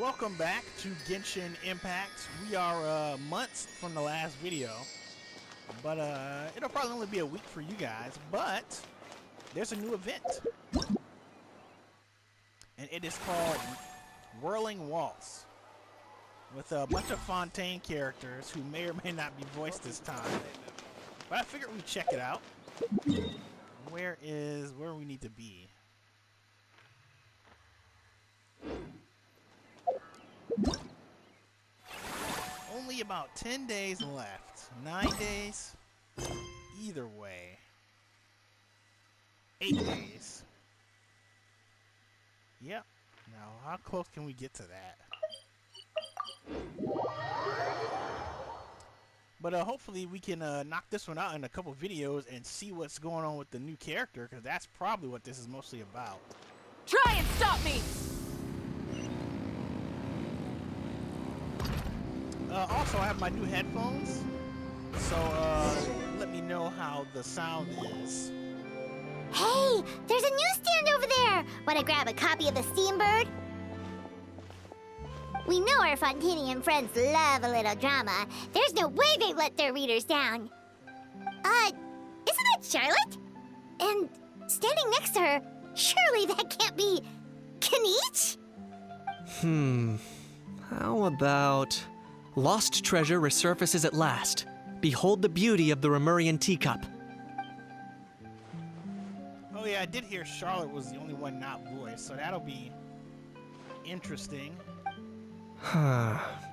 Welcome back to Genshin Impact. We are months from the last video, but it'll probably only be a week for you guys, but there's a new event, and it is called Whirling Waltz, with a bunch of Fontaine characters who may or may not be voiced this time, but I figured we'd check it out. Where we need to be? Only about 10 days left. 9 days? Either way. 8 days. Yep. Now, how close can we get to that? But hopefully we can knock this one out in a couple videos and see what's going on with the new character, because that's probably what this is mostly about. Try and stop me! Also, I have my new headphones, so let me know how the sound is. Hey, there's a newsstand over there! Wanna grab a copy of the Steambird? We know our Fontainian friends love a little drama. There's no way they let their readers down. Isn't that Charlotte? And standing next to her, surely that can't be Kaniche? How about... Lost treasure resurfaces at last. Behold the beauty of the Remurian teacup. Oh yeah, I did hear Charlotte was the only one not voiced, so that'll be interesting.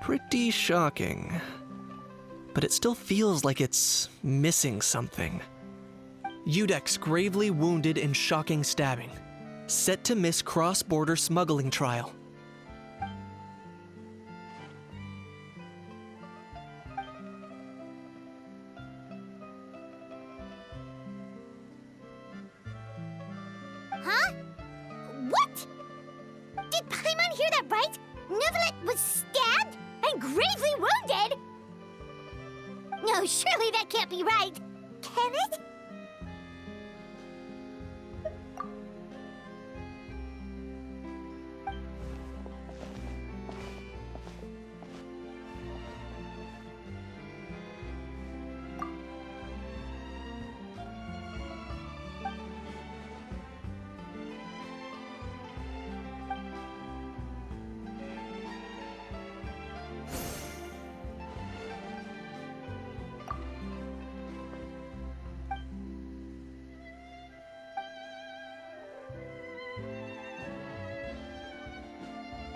Pretty shocking. But it still feels like it's missing something. Udex gravely wounded in shocking stabbing. Set to miss cross-border smuggling trial. Huh? What? Did Paimon hear that right? Navia was stabbed and gravely wounded? No, surely that can't be right. Can it?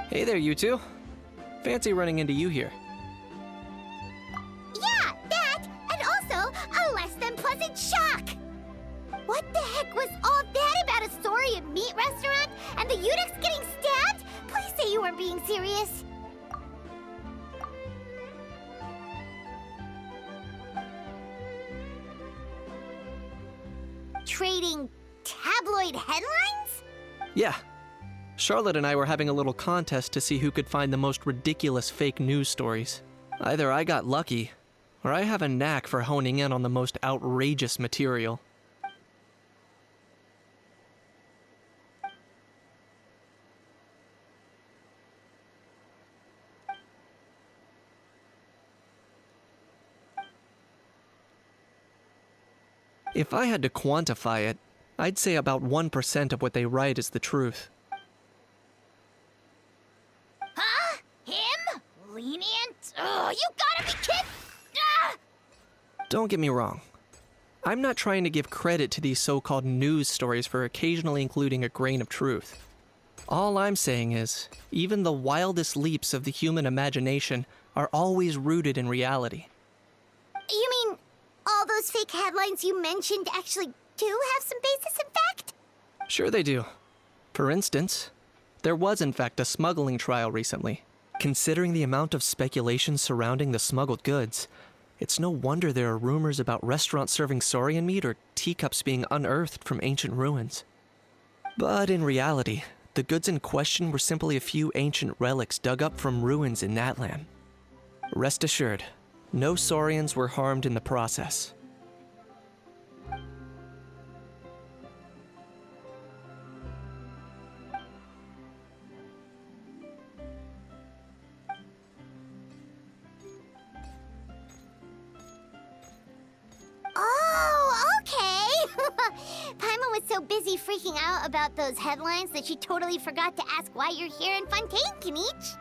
Hey there, you two. Fancy running into you here. Yeah, that, and also a less than pleasant shock. What the heck was all that about a Saurian meat restaurant and the Udex getting stabbed? Please say you weren't being serious. Trading tabloid headlines? Yeah. Charlotte and I were having a little contest to see who could find the most ridiculous fake news stories. Either I got lucky, or I have a knack for honing in on the most outrageous material. If I had to quantify it, I'd say about 1% of what they write is the truth. Huh? Him? Lenient? Oh, you gotta be kidding! Ah! Don't get me wrong. I'm not trying to give credit to these so-called news stories for occasionally including a grain of truth. All I'm saying is, even the wildest leaps of the human imagination are always rooted in reality. You mean all those fake headlines you mentioned actually do have some basis in fact? Sure they do. For instance, there was in fact a smuggling trial recently. Considering the amount of speculation surrounding the smuggled goods, it's no wonder there are rumors about restaurants serving saurian meat or teacups being unearthed from ancient ruins. But in reality, the goods in question were simply a few ancient relics dug up from ruins in Natlan. Rest assured, no saurians were harmed in the process. so busy freaking out about those headlines that she totally forgot to ask why you're here in Fontaine, Kinich.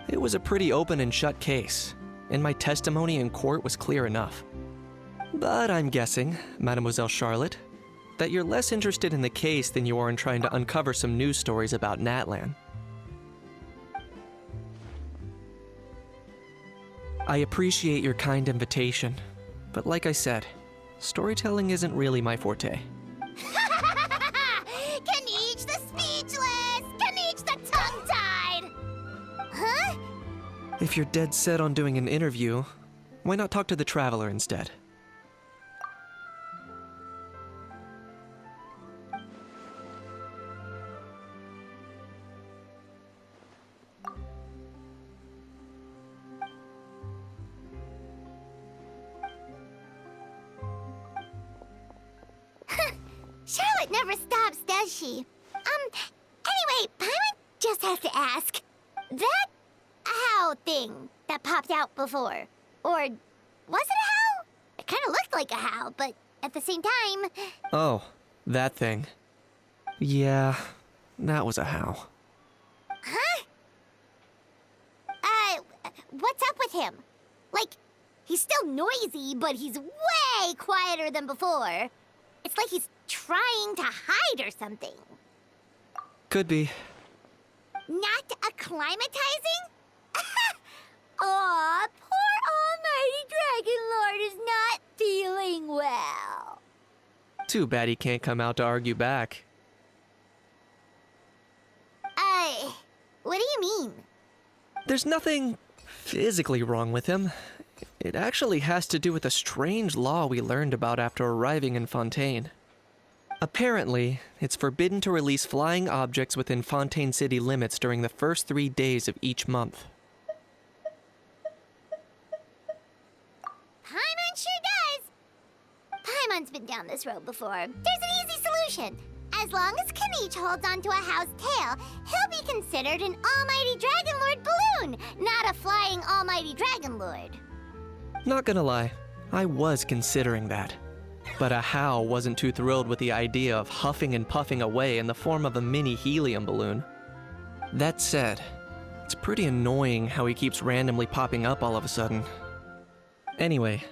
It was a pretty open and shut case, and my testimony in court was clear enough. But I'm guessing, Mademoiselle Charlotte, that you're less interested in the case than you are in trying to uncover some news stories about Natlan. I appreciate your kind invitation, but like I said, storytelling isn't really my forte. Kinich the speechless! Kinich the tongue-tied! Huh? If you're dead set on doing an interview, why not talk to the Traveler instead? Charlotte never stops, does she? Anyway, Paimon just has to ask. That how thing that popped out before, or was it a how? It kind of looked like a how, but at the same time... Oh, that thing. Yeah, that was a how. Huh? What's up with him? Like, he's still noisy, but he's way quieter than before. It's like he's trying to hide or something. Could be. Not acclimatizing? Aw, poor Almighty Dragon Lord is not feeling well. Too bad he can't come out to argue back. What do you mean? There's nothing physically wrong with him. It actually has to do with a strange law we learned about after arriving in Fontaine. Apparently, it's forbidden to release flying objects within Fontaine city limits during the first 3 days of each month. Paimon sure does. Paimon's been down this road before. There's an easy solution. As long as Kinich holds onto a how's tail, he'll be considered an Almighty Dragon Lord balloon, not a flying Almighty Dragon Lord. Not gonna lie, I was considering that. But a how wasn't too thrilled with the idea of huffing and puffing away in the form of a mini helium balloon. That said, it's pretty annoying how he keeps randomly popping up all of a sudden. Anyway,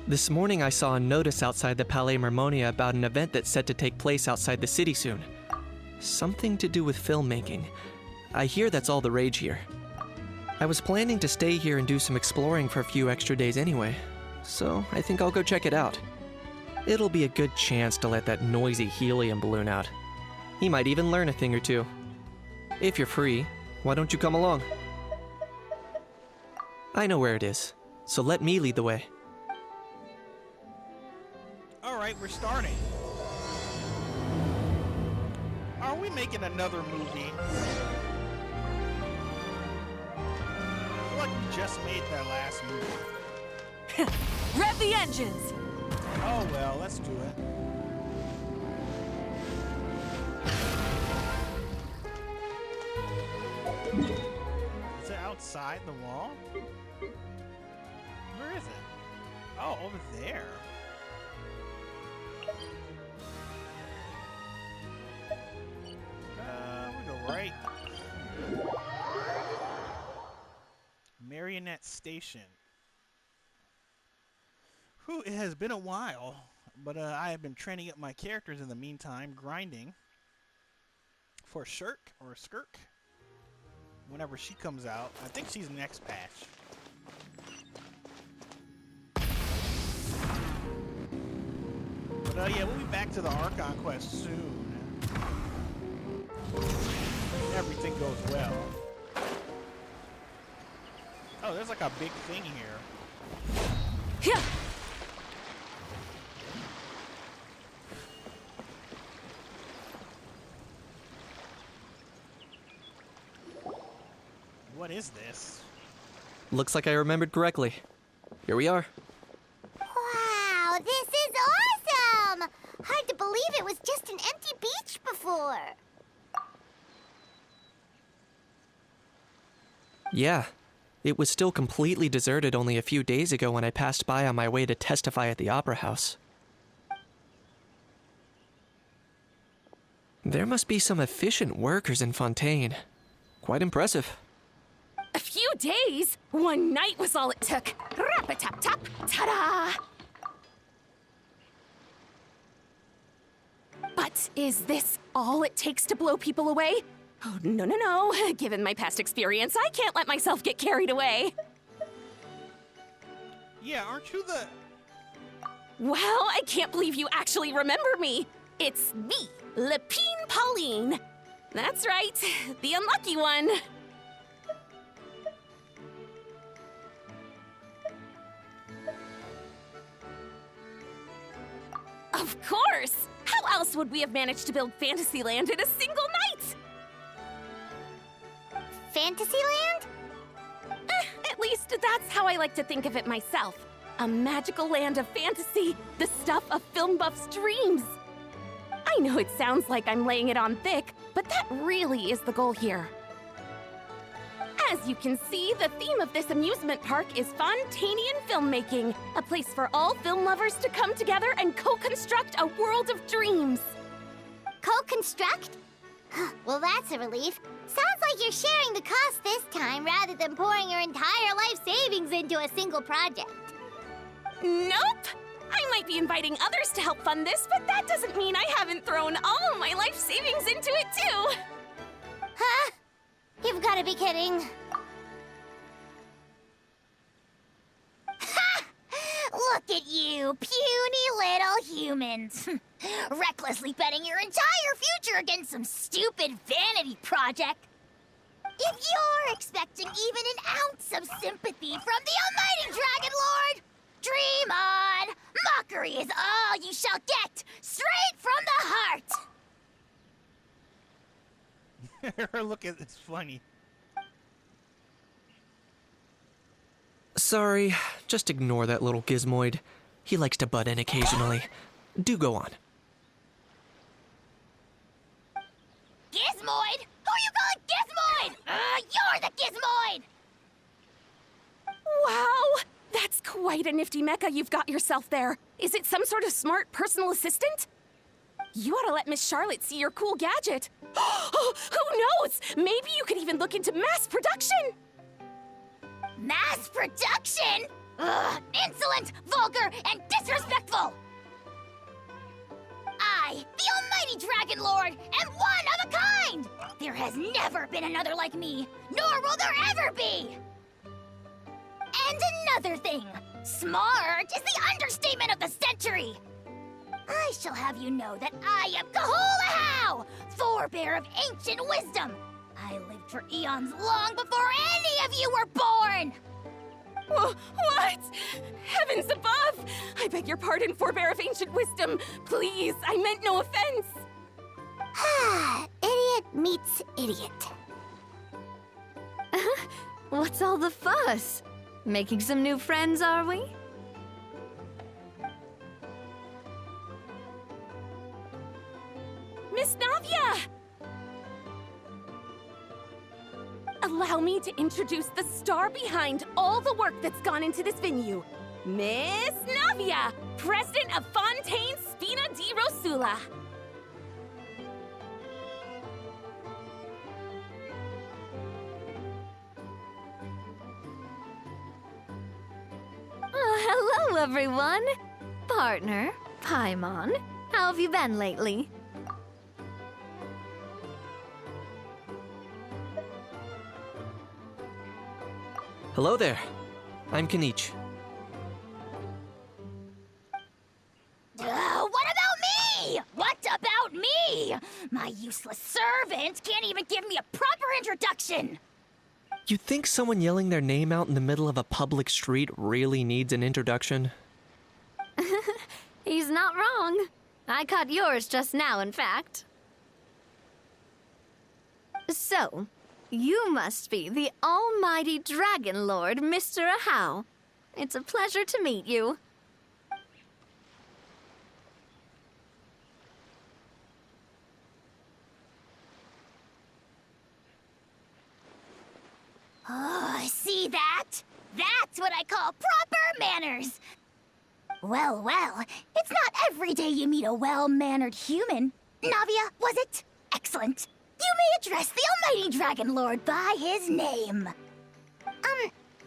this morning I saw a notice outside the Palais Mermonia about an event that's set to take place outside the city soon. Something to do with filmmaking. I hear that's all the rage here. I was planning to stay here and do some exploring for a few extra days anyway, so I think I'll go check it out. It'll be a good chance to let that noisy helium balloon out. He might even learn a thing or two. If you're free, why don't you come along? I know where it is, so let me lead the way. Alright, we're starting. Are we making another movie? I feel like we just made that last movie. Rev the engines! Oh well, let's do it. Is it outside the wall? Where is it? Oh, over there. We go right. Marionette Station. Whew, it has been a while, but I have been training up my characters in the meantime, grinding for Shirk or Skirk whenever she comes out. I think she's next patch. But yeah, we'll be back to the Archon quest soon. Everything goes well. Oh, there's like a big thing here. Yeah. What is this? Looks like I remembered correctly. Here we are. Wow, this is awesome! Hard to believe it was just an empty beach before. Yeah, It was still completely deserted only a few days ago when I passed by on my way to testify at the Opera House. There must be some efficient workers in Fontaine. Quite impressive. A few days? One night was all it took. Rap-a-tap-tap, ta-da! But is this all it takes to blow people away? Oh, no, no, no. Given my past experience, I can't let myself get carried away. Yeah, aren't you the... Wow, I can't believe you actually remember me. It's me, Lapine Pauline. That's right, the unlucky one. Of course! How else would we have managed to build Fantasyland in a single night? Fantasyland? At least that's how I like to think of it myself. A magical land of fantasy, the stuff of film buffs' dreams. I know it sounds like I'm laying it on thick, but that really is the goal here. As you can see, the theme of this amusement park is Fontainian filmmaking, a place for all film lovers to come together and co-construct a world of dreams. Co-construct? Well, that's a relief. Sounds like you're sharing the cost this time rather than pouring your entire life savings into a single project. Nope! I might be inviting others to help fund this, but that doesn't mean I haven't thrown all my life savings into it too! Huh? You've got to be kidding. Ha! Look at you, puny little humans. Recklessly betting your entire future against some stupid vanity project. If you're expecting even an ounce of sympathy from the almighty Dragon Lord, dream on! Mockery is all you shall get, straight from the heart! Look at it's funny. Sorry, just ignore that little gizmoid. He likes to butt in occasionally. Do go on. Gizmoid? Who you calling Gizmoid? You're the Gizmoid! Wow! That's quite a nifty mecha you've got yourself there. Is it some sort of smart personal assistant? You ought to let Miss Charlotte see your cool gadget. Who knows? Maybe you could even look into mass production. Mass production? Ugh, insolent, vulgar, and disrespectful! I, the almighty Dragon Lord, am one of a kind! There has never been another like me, nor will there ever be! And another thing, smart is the understatement of the century! I shall have you know that I am Kahulahau, forebear of ancient wisdom! I lived for eons long before any of you were born! What? Heavens above! I beg your pardon, forebear of ancient wisdom. Please, I meant no offense. Idiot meets idiot. What's all the fuss? Making some new friends, are we? Miss Navia! Allow me to introduce the star behind all the work that's gone into this venue. Miss Navia, president of Fontaine Spina di Rosula. Hello, everyone. Partner, Paimon, how have you been lately? Hello there. I'm Kanich. What about me? What about me? My useless servant can't even give me a proper introduction. You think someone yelling their name out in the middle of a public street really needs an introduction? He's not wrong. I caught yours just now, in fact. So, you must be the almighty Dragon Lord, Mr. Ahau. It's a pleasure to meet you. Oh, see that? That's what I call proper manners. Well, well, it's not every day you meet a well-mannered human. Navia, was it? Excellent. You may address the almighty Dragon Lord by his name.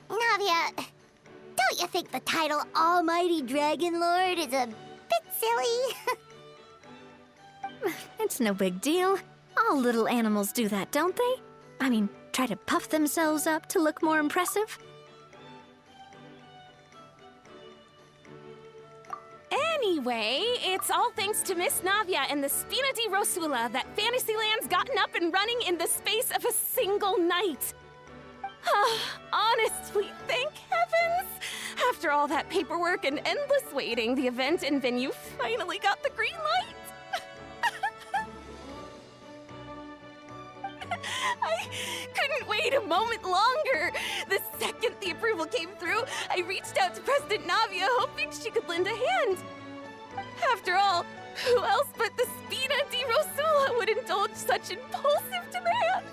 Navia, don't you think the title Almighty Dragon Lord is a bit silly? It's no big deal. All little animals do that, don't they? I mean, try to puff themselves up to look more impressive. Anyway, it's all thanks to Miss Navia and the Spina di Rosula that Fantasyland's gotten up and running in the space of a single night. Honestly, thank heavens! After all that paperwork and endless waiting, the event and venue finally got the green light. I couldn't wait a moment longer. The second the approval came through, I reached out to President Navia, hoping she could lend a hand. After all, who else but the Spina di Rosula would indulge such impulsive demands?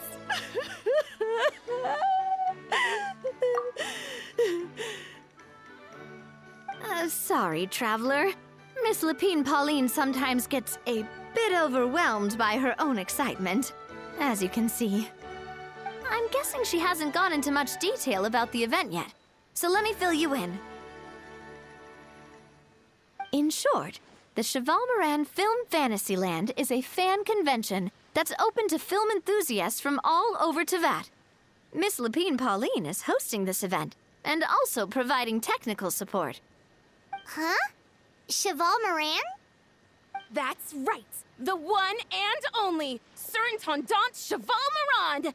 Sorry, Traveler. Miss Lapine Pauline sometimes gets a bit overwhelmed by her own excitement, as you can see. I'm guessing she hasn't gone into much detail about the event yet, so let me fill you in. In short, the Chevalmarin Film Fantasyland is a fan convention that's open to film enthusiasts from all over Teyvat. Miss Lapine Pauline is hosting this event and also providing technical support. Huh? Chevalmarin? That's right. The one and only Surintendant Chevalmarin!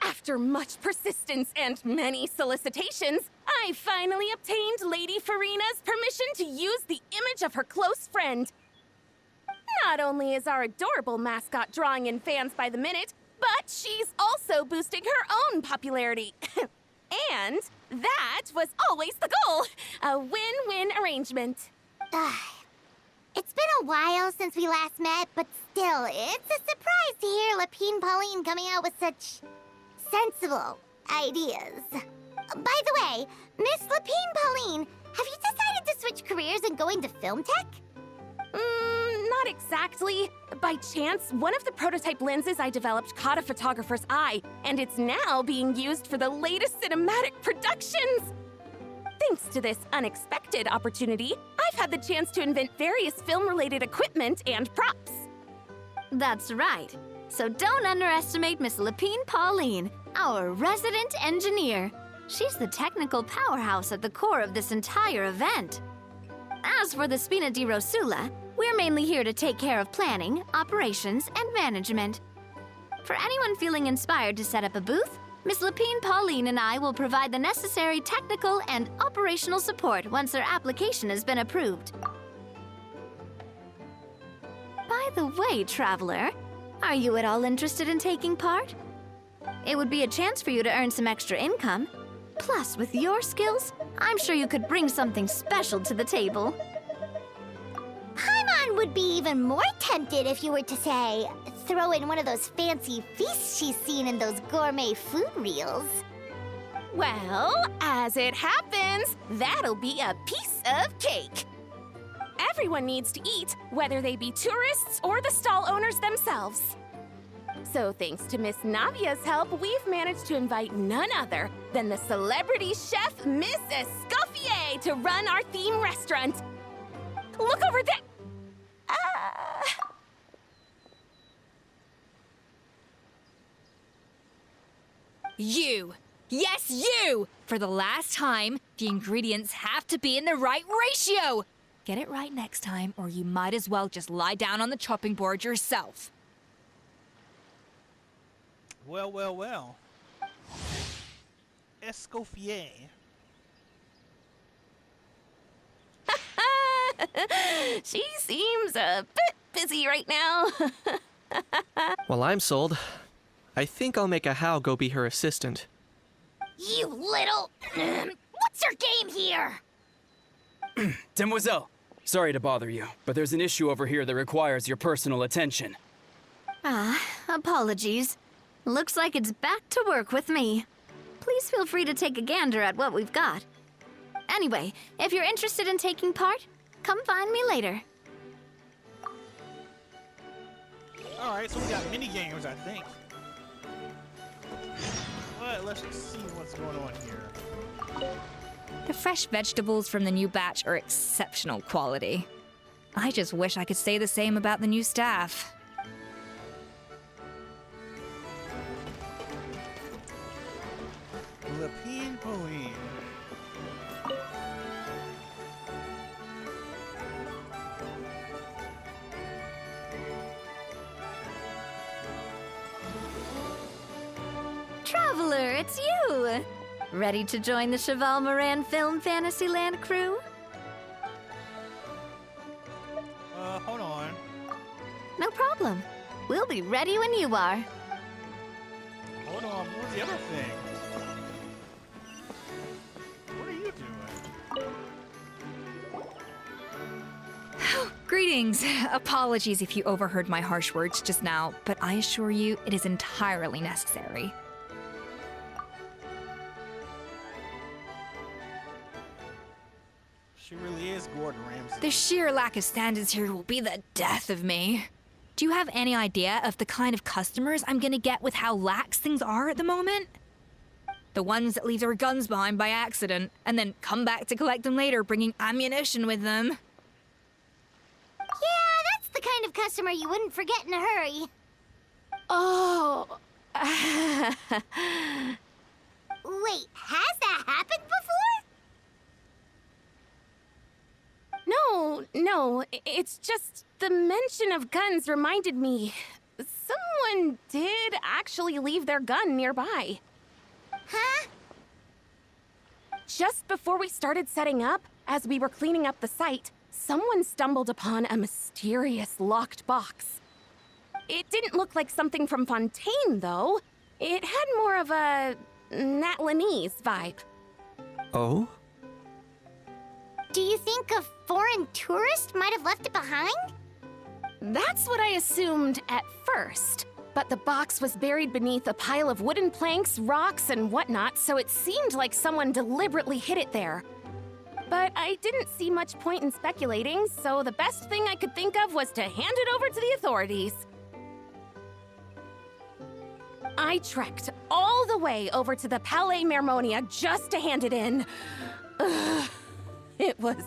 After much persistence and many solicitations, I finally obtained Lady Farina's permission to use the image of her close friend. Not only is our adorable mascot drawing in fans by the minute, but she's also boosting her own popularity. And that was always the goal. A win-win arrangement. It's been a while since we last met, but still, it's a surprise to hear Lapine Pauline coming out with such sensible ideas. By the way, Miss Lapine Pauline, have you decided to switch careers and go into film tech? Not exactly. By chance, one of the prototype lenses I developed caught a photographer's eye, and it's now being used for the latest cinematic productions. Thanks to this unexpected opportunity, I've had the chance to invent various film-related equipment and props. That's right. So don't underestimate Miss Lapine Pauline, our resident engineer. She's the technical powerhouse at the core of this entire event. As for the Spina di Rosula, we're mainly here to take care of planning, operations, and management. For anyone feeling inspired to set up a booth, Miss Lapine Pauline and I will provide the necessary technical and operational support once their application has been approved. By the way, Traveler, are you at all interested in taking part? It would be a chance for you to earn some extra income. Plus, with your skills, I'm sure you could bring something special to the table. Paimon would be even more tempted if you were to, say, throw in one of those fancy feasts she's seen in those gourmet food reels. Well, as it happens, that'll be a piece of cake. Everyone needs to eat, whether they be tourists or the stall owners themselves. So thanks to Miss Navia's help, we've managed to invite none other than the celebrity chef, Miss Escoffier, to run our theme restaurant. Look over there! You! Yes, you! For the last time, the ingredients have to be in the right ratio! Get it right next time, or you might as well just lie down on the chopping board yourself. Well, well, well. Escoffier. She seems a bit busy right now. Well, I'm sold. I think I'll make a How go be her assistant. You little... What's your game here? Demoiselle, sorry to bother you, but there's an issue over here that requires your personal attention. Apologies. Looks like it's back to work with me. please feel free to take a gander at what we've got. Anyway, if you're interested in taking part, come find me later. Alright, so we got mini games, I think. But let's just see what's going on here. The fresh vegetables from the new batch are exceptional quality. I just wish I could say the same about the new staff. Lapine Pauline. Traveler, it's you! Ready to join the Chevalmarin Film Fantasyland crew? Hold on. No problem. We'll be ready when you are. Hold on, what was the other thing? What are you doing? Greetings. Apologies if you overheard my harsh words just now, but I assure you it is entirely necessary. She really is Gordon Ramsay. The sheer lack of standards here will be the death of me. Do you have any idea of the kind of customers I'm gonna get with how lax things are at the moment? The ones that leave their guns behind by accident and then come back to collect them later bringing ammunition with them. Yeah, that's the kind of customer you wouldn't forget in a hurry. Oh. Wait, has that happened before? No, it's just the mention of guns reminded me. Someone did actually leave their gun nearby. Huh? Just before we started setting up, as we were cleaning up the site, someone stumbled upon a mysterious locked box. It didn't look like something from Fontaine, though. It had more of a Natlanese vibe. Oh? Do you think a foreign tourist might have left it behind? That's what I assumed at first. But the box was buried beneath a pile of wooden planks, rocks, and whatnot, so it seemed like someone deliberately hid it there. But I didn't see much point in speculating, so the best thing I could think of was to hand it over to the authorities. I trekked all the way over to the Palais Mermonia just to hand it in. Ugh, it was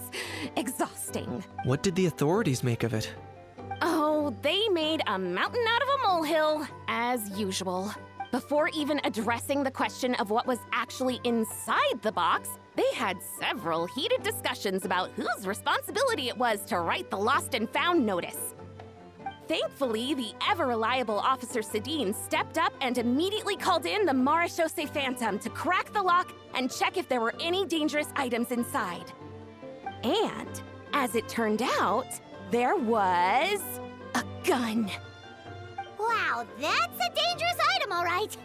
exhausting. What did the authorities make of it? Oh, they made a mountain out of a molehill, as usual. Before even addressing the question of what was actually inside the box, they had several heated discussions about whose responsibility it was to write the lost and found notice. Thankfully, the ever-reliable Officer Sedine stepped up and immediately called in the Marechaussee Phantom to crack the lock and check if there were any dangerous items inside. And, as it turned out, there was a gun. Wow, that's a dangerous item, all right.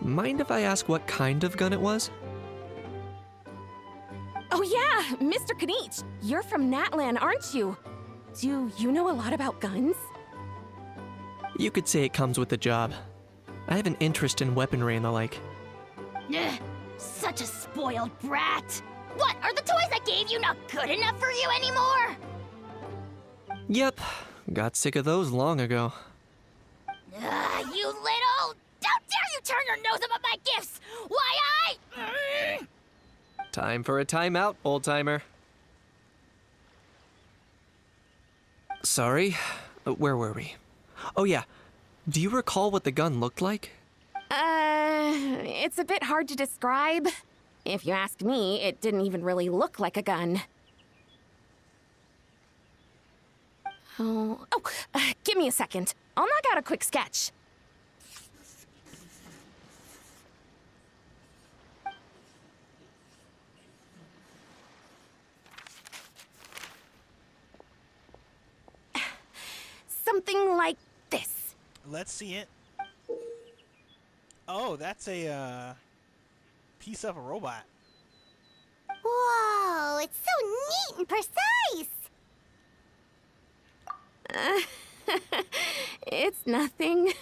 Mind if I ask what kind of gun it was? Oh yeah, Mr. Kanich, you're from Natlan, aren't you? Do you know a lot about guns? You could say it comes with the job. I have an interest in weaponry and the like. Ugh, such a spoiled brat. What, are the toys I gave you not good enough for you anymore? Yep, got sick of those long ago. You little... How dare you turn your nose up at my gifts! Why, Time for a timeout, old-timer. Sorry, where were we? Oh yeah, do you recall what the gun looked like? It's a bit hard to describe. If you ask me, it didn't even really look like a gun. Give me a second. I'll knock out a quick sketch. Something like this. Let's see it. Oh, that's a piece of a robot. Whoa, it's so neat and precise. It's nothing.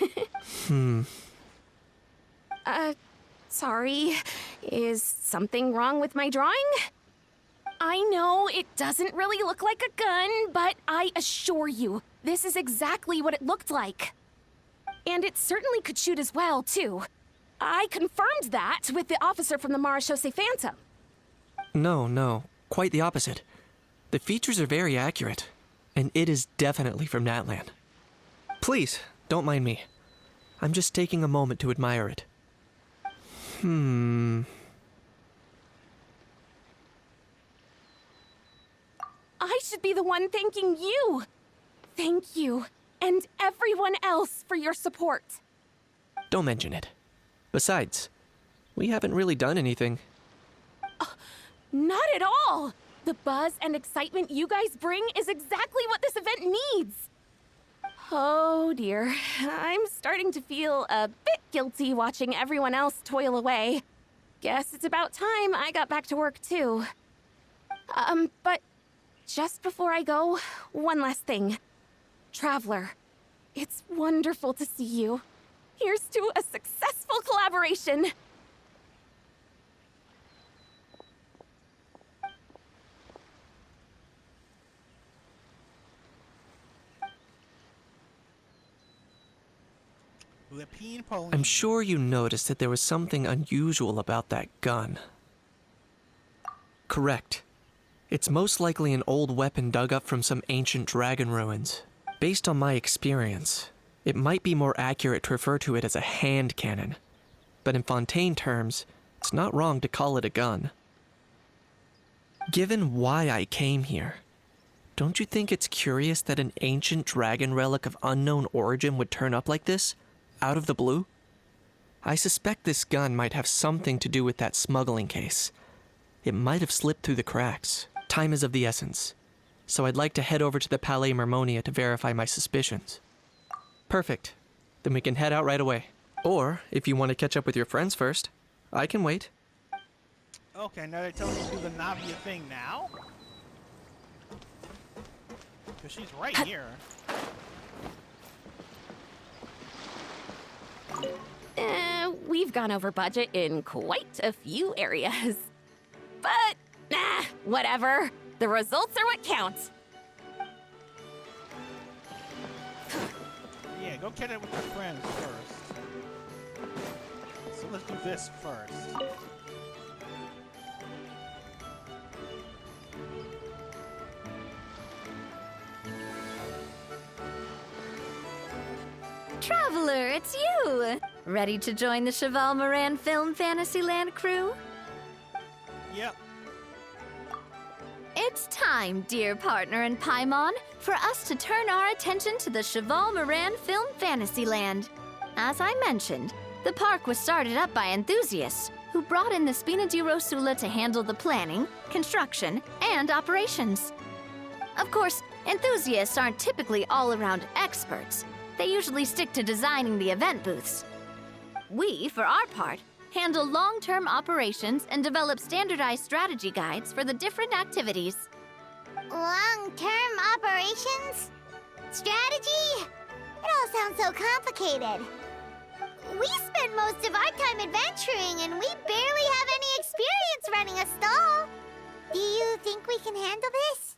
Sorry. Is something wrong with my drawing? I know it doesn't really look like a gun, but I assure you, this is exactly what it looked like. And it certainly could shoot as well, too. I confirmed that with the officer from the Marechaussee Phantom. No, quite the opposite. The features are very accurate, and it is definitely from Natland. Please, don't mind me. I'm just taking a moment to admire it. I should be the one thanking you. Thank you, and everyone else for your support. Don't mention it. Besides, we haven't really done anything. Not at all! The buzz and excitement you guys bring is exactly what this event needs. Oh dear, I'm starting to feel a bit guilty watching everyone else toil away. Guess it's about time I got back to work too. But just before I go, one last thing. Traveler, it's wonderful to see you. Here's to a successful collaboration. I'm sure you noticed that there was something unusual about that gun. Correct. It's most likely an old weapon dug up from some ancient dragon ruins. Based on my experience, it might be more accurate to refer to it as a hand cannon. But in Fontaine terms, it's not wrong to call it a gun. Given why I came here, don't you think it's curious that an ancient dragon relic of unknown origin would turn up like this? Out of the blue? I suspect this gun might have something to do with that smuggling case. It might have slipped through the cracks. Time is of the essence, so I'd like to head over to the Palais Marmonia to verify my suspicions. Perfect. Then we can head out right away. Or, if you want to catch up with your friends first, I can wait. Okay, now they're telling me to do the Navia thing now? Because she's right here. We've gone over budget in quite a few areas. But, whatever. The results are what counts. Yeah, go catch up with your friends first. So let's do this first. Traveler, it's you! Ready to join the Chevalmarin Film Fantasyland crew? Yep. It's time, dear partner in Paimon, for us to turn our attention to the Chevalmarin Film Fantasyland. As I mentioned, the park was started up by enthusiasts who brought in the Spina di Rosula to handle the planning, construction, and operations. Of course, enthusiasts aren't typically all-around experts. They usually stick to designing the event booths. We, for our part, handle long-term operations and develop standardized strategy guides for the different activities. Long-term operations? Strategy? It all sounds so complicated. We spend most of our time adventuring, and we barely have any experience running a stall. Do you think we can handle this?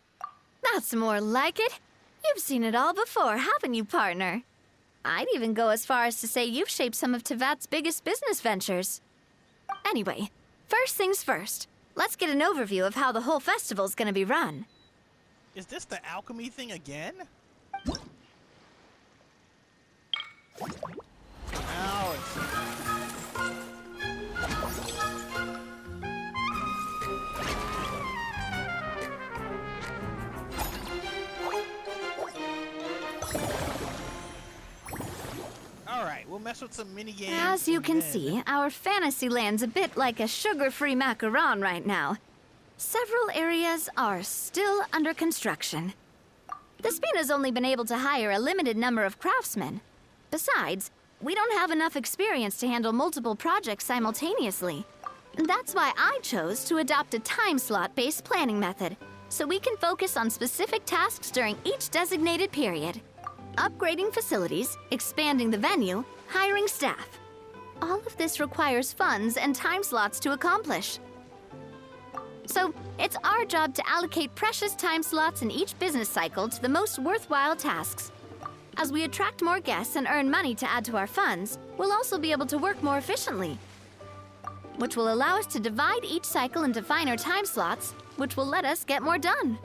That's more like it. You've seen it all before, haven't you, partner? I'd even go as far as to say you've shaped some of Tevat's biggest business ventures. Anyway, first things first. Let's get an overview of how the whole festival's gonna be run. Is this the alchemy thing again? Now it's... Alright, we'll mess with some mini-games. As you can then- see, our Fantasyland's a bit like a sugar-free macaron right now. Several areas are still under construction. The Spina's only been able to hire a limited number of craftsmen. Besides, we don't have enough experience to handle multiple projects simultaneously. That's why I chose to adopt a time slot-based planning method, so we can focus on specific tasks during each designated period. Upgrading facilities, expanding the venue, hiring staff. All of this requires funds and time slots to accomplish. So, it's our job to allocate precious time slots in each business cycle to the most worthwhile tasks. As we attract more guests and earn money to add to our funds, we'll also be able to work more efficiently, which will allow us to divide each cycle into finer time slots, which will let us get more done.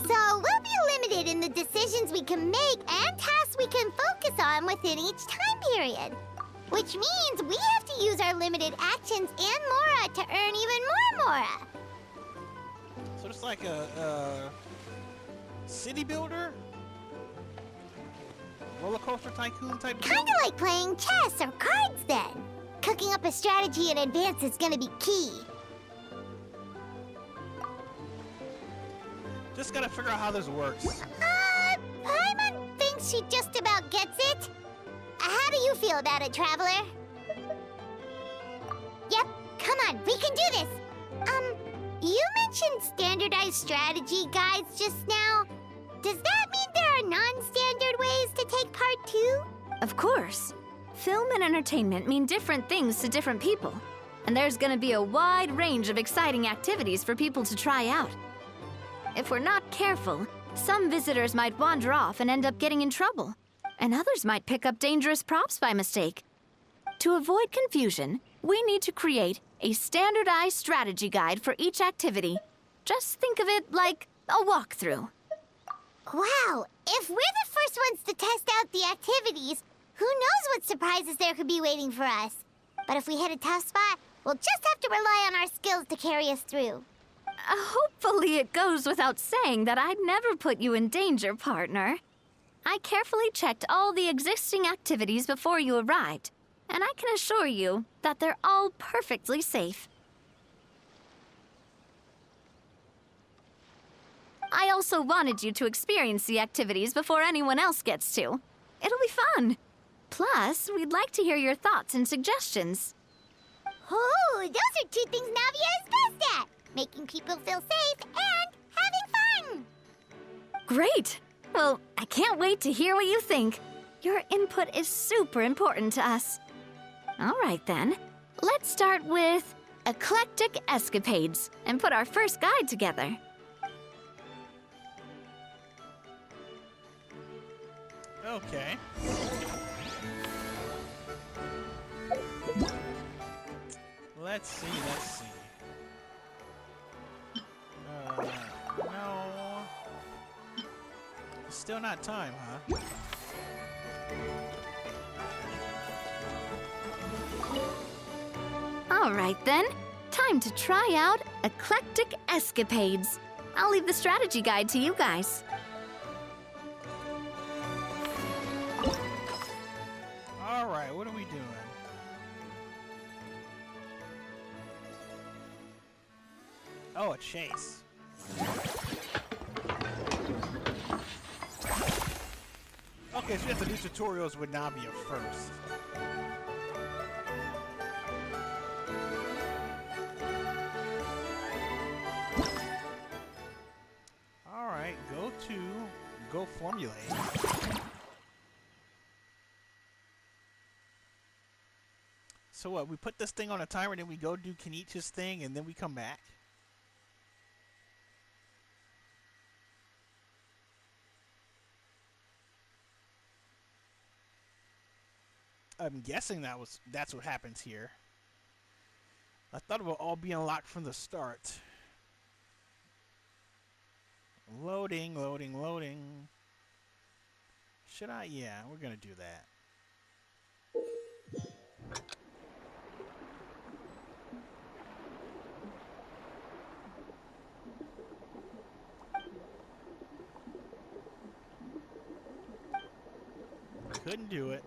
So we'll be limited in the decisions we can make and tasks we can focus on within each time period. Which means we have to use our limited actions and Mora to earn even more Mora. So it's like a city builder? Roller coaster tycoon type deal? Kinda like playing chess or cards then. Cooking up a strategy in advance is gonna be key. Just gotta figure out how this works. Paimon thinks she just about gets it. How do you feel about it, Traveler? Yep, come on, we can do this. You mentioned standardized strategy guides just now. Does that mean there are non-standard ways to take part too? Of course. Film and entertainment mean different things to different people. And there's gonna be a wide range of exciting activities for people to try out. If we're not careful, some visitors might wander off and end up getting in trouble. And others might pick up dangerous props by mistake. To avoid confusion, we need to create a standardized strategy guide for each activity. Just think of it like a walkthrough. Wow, if we're the first ones to test out the activities, who knows what surprises there could be waiting for us. But if we hit a tough spot, we'll just have to rely on our skills to carry us through. Hopefully it goes without saying that I'd never put you in danger, partner. I carefully checked all the existing activities before you arrived, and I can assure you that they're all perfectly safe. I also wanted you to experience the activities before anyone else gets to. It'll be fun. Plus, we'd like to hear your thoughts and suggestions. Oh, those are two things Navia is best at. Making people feel safe and having fun. Great! Well, I can't wait to hear what you think. Your input is super important to us. All right, then. Let's start with eclectic escapades and put our first guide together. Okay. Let's see. No. Still not time, huh? All right, then. Time to try out eclectic escapades. I'll leave the strategy guide to you guys. All right, what are we doing? Oh, a chase. Okay, so we have to do tutorials with Navia first. Alright, go formulate. So what, we put this thing on a timer, then we go do Kenichi's thing, and then we come back? I'm guessing that's what happens here. I thought it would all be unlocked from the start. Loading. Should I? Yeah, we're gonna do that. Couldn't do it.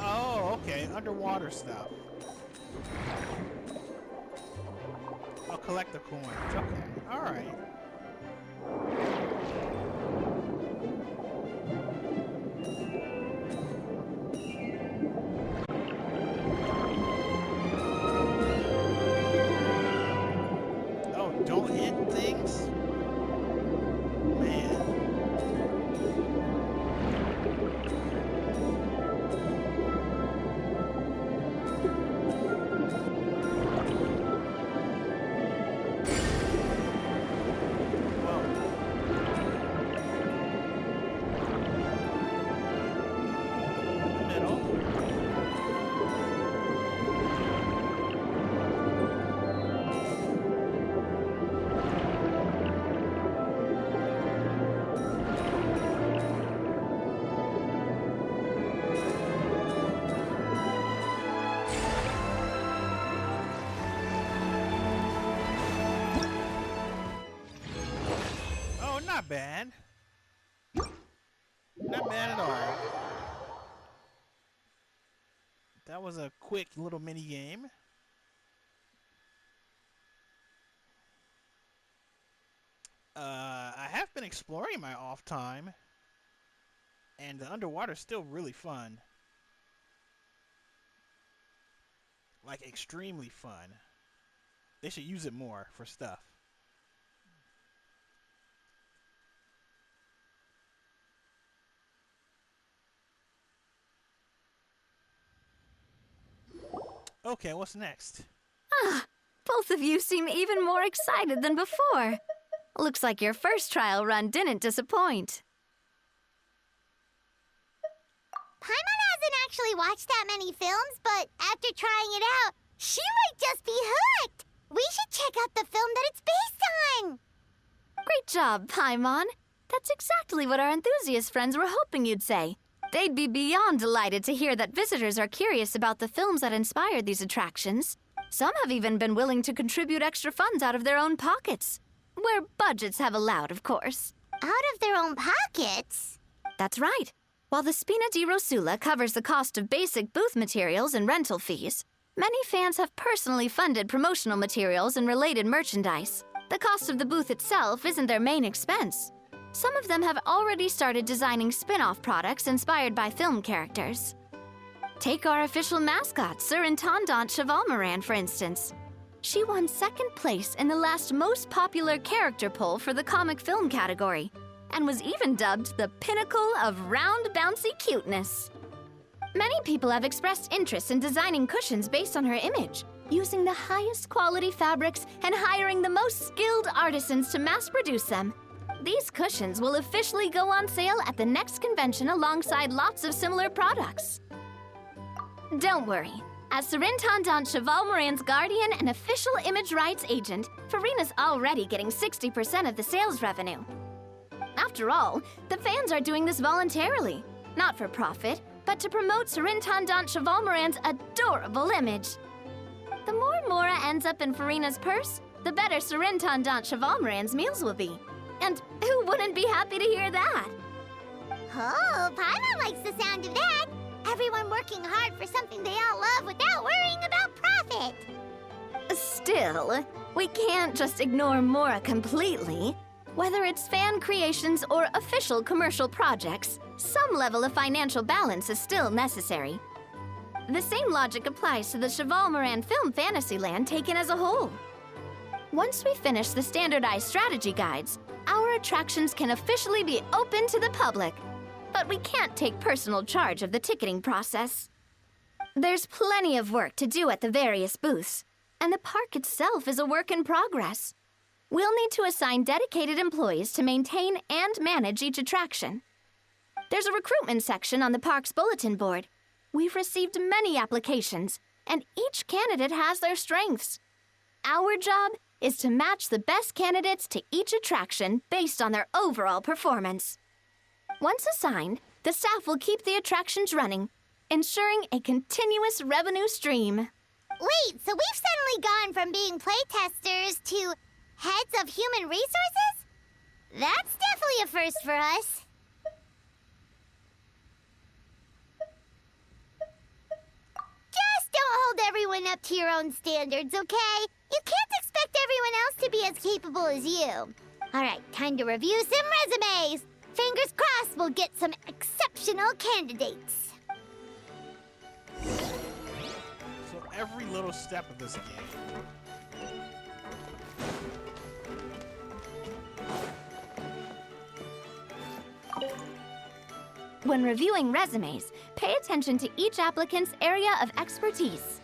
Oh, okay. Underwater stuff. I'll collect the coins. Okay. Alright. Oh, don't hit things? Man. bad. Not bad at all. That was a quick little mini game. I have been exploring my off time, and the underwater is still really fun. Like, extremely fun. They should use it more for stuff. Okay, what's next? Both of you seem even more excited than before. Looks like your first trial run didn't disappoint. Paimon hasn't actually watched that many films, but after trying it out, she might just be hooked. We should check out the film that it's based on. Great job, Paimon. That's exactly what our enthusiast friends were hoping you'd say. They'd be beyond delighted to hear that visitors are curious about the films that inspired these attractions. Some have even been willing to contribute extra funds out of their own pockets. Where budgets have allowed, of course. Out of their own pockets? That's right. While the Spina di Rosula covers the cost of basic booth materials and rental fees, many fans have personally funded promotional materials and related merchandise. The cost of the booth itself isn't their main expense. Some of them have already started designing spin-off products inspired by film characters. Take our official mascot, Surintendant Chevalmarin, for instance. She won second place in the last most popular character poll for the comic film category, and was even dubbed the pinnacle of round, bouncy cuteness. Many people have expressed interest in designing cushions based on her image, using the highest quality fabrics and hiring the most skilled artisans to mass produce them. These cushions will officially go on sale at the next convention alongside lots of similar products. Don't worry. As Surintendant Chevalmarin's guardian and official image rights agent, Farina's already getting 60% of the sales revenue. After all, the fans are doing this voluntarily, not for profit, but to promote Surintendant Chevalmarin's adorable image. The more Mora ends up in Farina's purse, the better Surintendant Chevalmarin's meals will be. And who wouldn't be happy to hear that? Oh, Paimon likes the sound of that. Everyone working hard for something they all love without worrying about profit. Still, we can't just ignore Mora completely. Whether it's fan creations or official commercial projects, some level of financial balance is still necessary. The same logic applies to the Chevalmarin Film Fantasyland taken as a whole. Once we finish the standardized strategy guides, our attractions can officially be open to the public. But we can't take personal charge of the ticketing process. There's plenty of work to do at the various booths, and the park itself is a work in progress. We'll need to assign dedicated employees to maintain and manage each attraction. There's a recruitment section on the park's bulletin board. We've received many applications, and each candidate has their strengths. Our job is to match the best candidates to each attraction based on their overall performance. Once assigned, the staff will keep the attractions running, ensuring a continuous revenue stream. Wait, so we've suddenly gone from being playtesters to heads of human resources? That's definitely a first for us. Just don't hold everyone up to your own standards, okay? You can't expect everyone else to be as capable as you. All right, time to review some resumes. Fingers crossed we'll get some exceptional candidates. So every little step of this game. When reviewing resumes, pay attention to each applicant's area of expertise.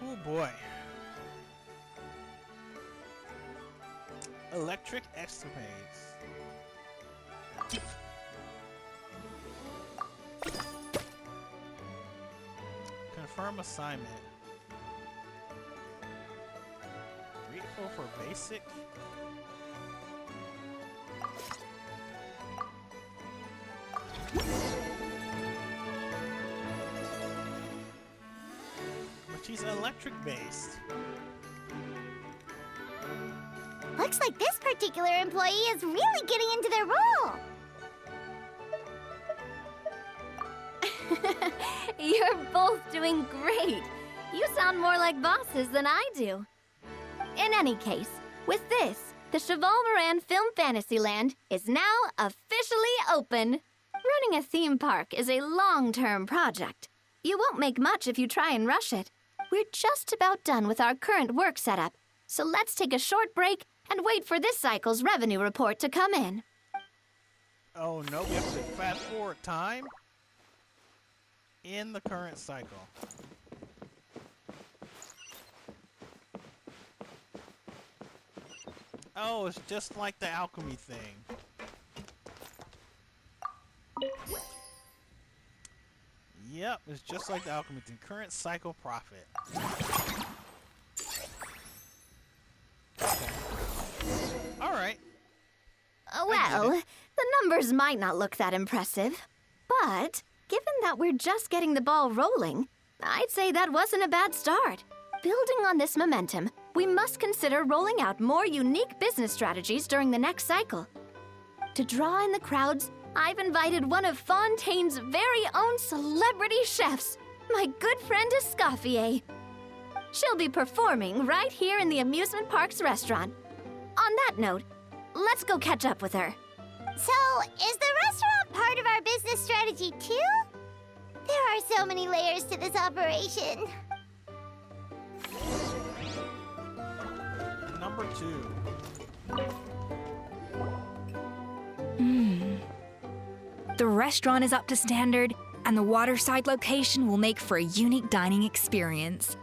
Oh boy. Electric escapades. Confirm assignment. Grateful for basic. But she's is electric-based. Looks like this particular employee is really getting into their role. You're both doing great. You sound more like bosses than I do. In any case, with this, the Chevalmarin Film Fantasyland is now officially open. Running a theme park is a long-term project. You won't make much if you try and rush it. We're just about done with our current work setup, so let's take a short break and wait for this cycle's revenue report to come in. Oh no, we have to fast forward time in the current cycle. Oh, it's just like the alchemy thing. Yep, it's just like the alchemy thing. Current cycle profit. Okay. Alright. Well, the numbers might not look that impressive, but given that we're just getting the ball rolling, I'd say that wasn't a bad start. Building on this momentum, we must consider rolling out more unique business strategies during the next cycle. To draw in the crowds, I've invited one of Fontaine's very own celebrity chefs, my good friend Escoffier. She'll be performing right here in the amusement park's restaurant. On that note, let's go catch up with her. So, is the restaurant part of our business strategy too? There are so many layers to this operation. Number 2. The restaurant is up to standard, and the waterside location will make for a unique dining experience.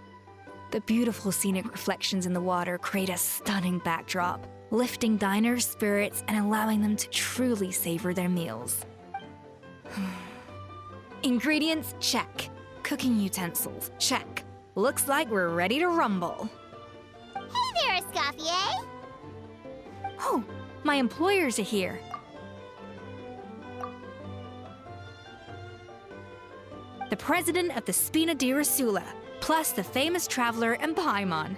The beautiful scenic reflections in the water create a stunning backdrop, lifting diners' spirits and allowing them to truly savor their meals. Ingredients, check. Cooking utensils, check. Looks like we're ready to rumble. Hey there, Escoffier! Oh, my employers are here. The president of the Spina di Rasula, plus the famous Traveler and Paimon.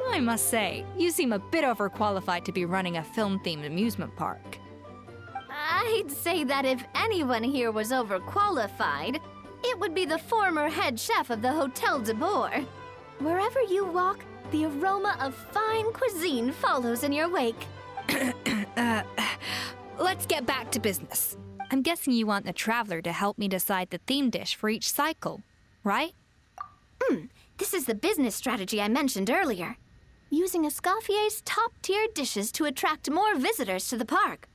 I must say, you seem a bit overqualified to be running a film-themed amusement park. I'd say that if anyone here was overqualified, it would be the former head chef of the Hotel de Bourg. Wherever you walk, the aroma of fine cuisine follows in your wake. Let's get back to business. I'm guessing you want the Traveler to help me decide the theme dish for each cycle, right? This is the business strategy I mentioned earlier. Using Escoffier's top-tier dishes to attract more visitors to the park.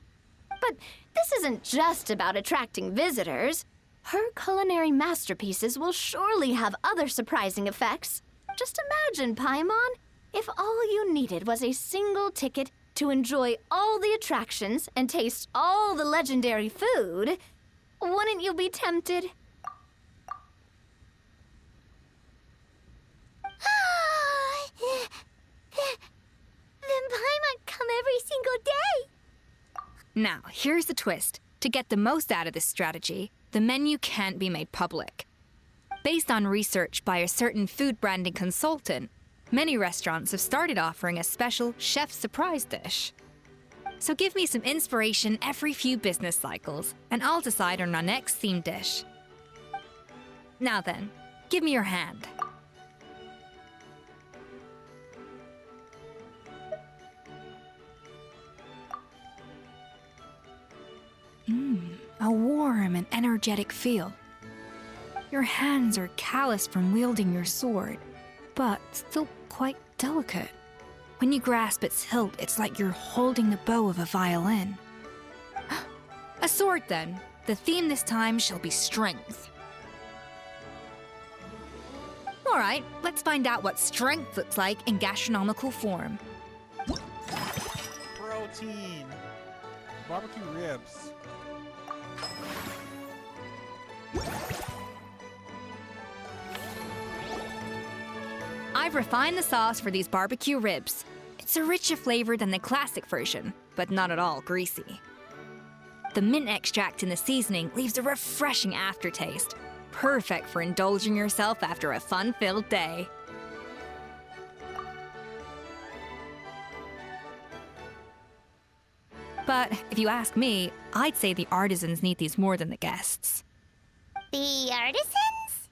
But this isn't just about attracting visitors. Her culinary masterpieces will surely have other surprising effects. Just imagine, Paimon, if all you needed was a single ticket to enjoy all the attractions and taste all the legendary food. Wouldn't you be tempted? Then Paimon come every single day. Now, here's the twist. To get the most out of this strategy, the menu can't be made public. Based on research by a certain food branding consultant, many restaurants have started offering a special chef surprise dish. So give me some inspiration every few business cycles, and I'll decide on our next theme dish. Now then, give me your hand. A warm and energetic feel. Your hands are calloused from wielding your sword, but still quite delicate. When you grasp its hilt, it's like you're holding the bow of a violin. A sword, then. The theme this time shall be strength. All right, let's find out what strength looks like in gastronomical form. Protein. Barbecue ribs. I've refined the sauce for these barbecue ribs. It's a richer flavor than the classic version, but not at all greasy. The mint extract in the seasoning leaves a refreshing aftertaste, perfect for indulging yourself after a fun-filled day. But if you ask me, I'd say the artisans need these more than the guests. The artisans?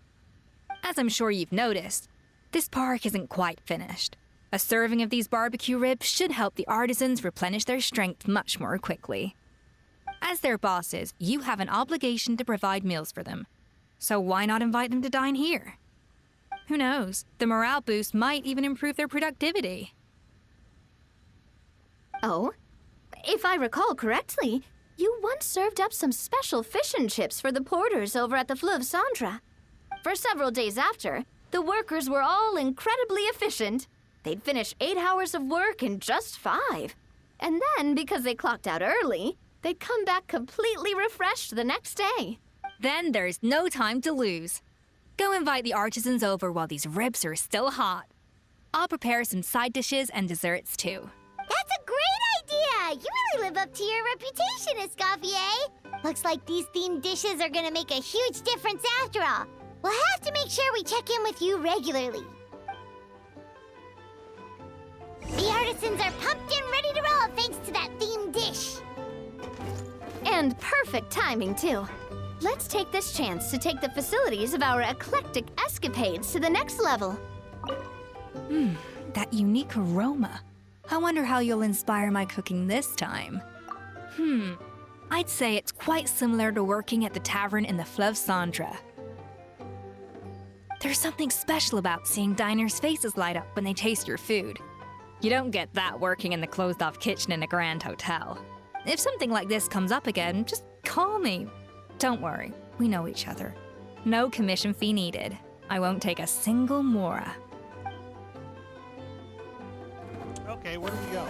As I'm sure you've noticed, this park isn't quite finished. A serving of these barbecue ribs should help the artisans replenish their strength much more quickly. As their bosses, you have an obligation to provide meals for them. So why not invite them to dine here? Who knows? The morale boost might even improve their productivity. Oh? If I recall correctly, you once served up some special fish and chips for the porters over at the Fleuve Centre. For several days after, the workers were all incredibly efficient. They'd finish 8 hours of work in just 5. And then, because they clocked out early, they'd come back completely refreshed the next day. Then there's no time to lose. Go invite the artisans over while these ribs are still hot. I'll prepare some side dishes and desserts too. That's a great idea! You really live up to your reputation, Escoffier. Looks like these themed dishes are gonna make a huge difference after all. We'll have to make sure we check in with you regularly. The artisans are pumped and ready to roll thanks to that themed dish. And perfect timing, too. Let's take this chance to take the facilities of our eclectic escapades to the next level. That unique aroma. I wonder how you'll inspire my cooking this time. I'd say it's quite similar to working at the tavern in the Fleuve Centre. There's something special about seeing diners' faces light up when they taste your food. You don't get that working in the closed-off kitchen in a grand hotel. If something like this comes up again, just call me. Don't worry, we know each other. No commission fee needed. I won't take a single mora. Okay, where do we go?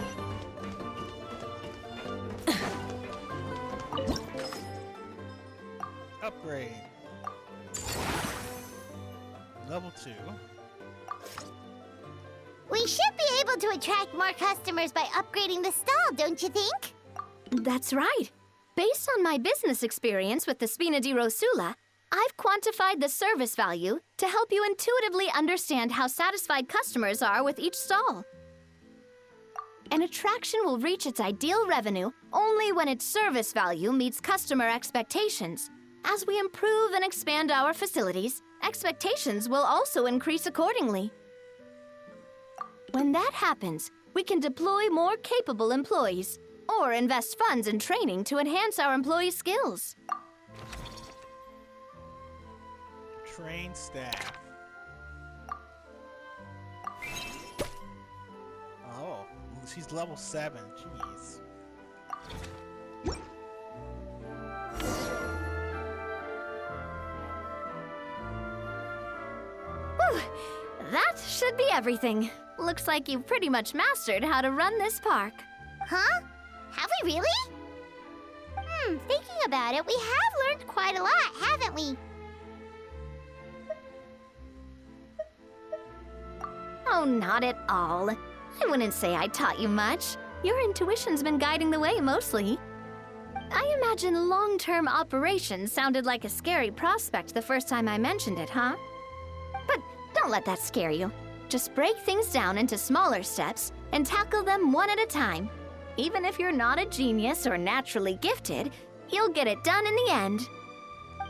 Upgrade. Level 2. We should be able to attract more customers by upgrading the stall, don't you think? That's right. Based on my business experience with the Spina di Rosula, I've quantified the service value to help you intuitively understand how satisfied customers are with each stall. An attraction will reach its ideal revenue only when its service value meets customer expectations. As we improve and expand our facilities, expectations will also increase accordingly. When that happens, we can deploy more capable employees or invest funds in training to enhance our employees' skills. Train staff. Oh, she's level 7. Jeez. Whew, that should be everything. Looks like you've pretty much mastered how to run this park. Huh? Have we really? Thinking about it, we have learned quite a lot, haven't we? Oh, not at all. I wouldn't say I taught you much. Your intuition's been guiding the way mostly. I imagine long-term operations sounded like a scary prospect the first time I mentioned it, huh? But don't let that scare you. Just break things down into smaller steps and tackle them one at a time. Even if you're not a genius or naturally gifted, you'll get it done in the end.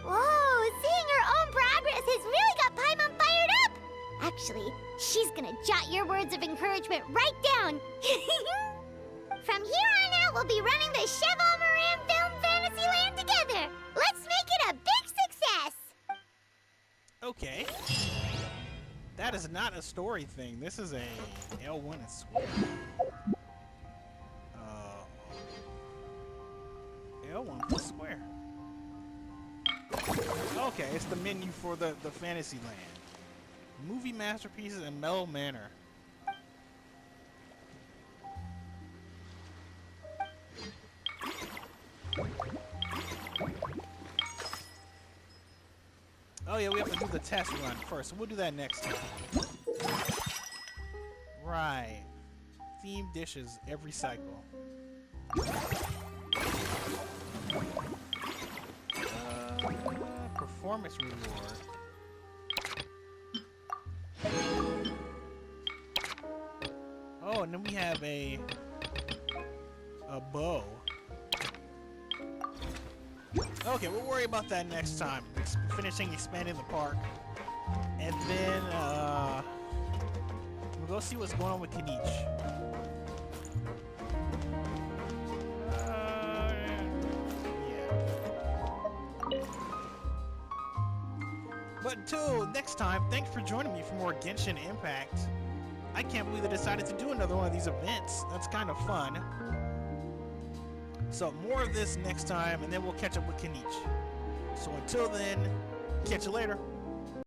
Whoa, seeing her own progress has really got Paimon fired up! Actually, she's gonna jot your words of encouragement right down. From here on out, we'll be running the Chevalmarin Film Fantasyland together. Let's make it a big success! Okay. That is not a story thing. This is a L1 and square. L1 plus square. Okay, it's the menu for the Fantasyland. Movie masterpieces and Mellow Manor. Oh yeah, we have to do the test run first, so we'll do that next time. Right. Themed dishes every cycle. Performance reward. Oh, and then we have a bow. Okay, we'll worry about that next time. Finishing expanding the park. And then, we'll go see what's going on with Kinich. Yeah. But until next time, thanks for joining me for more Genshin Impact. I can't believe they decided to do another one of these events. That's kind of fun. So more of this next time, and then we'll catch up with Kinich. So until then, catch you later.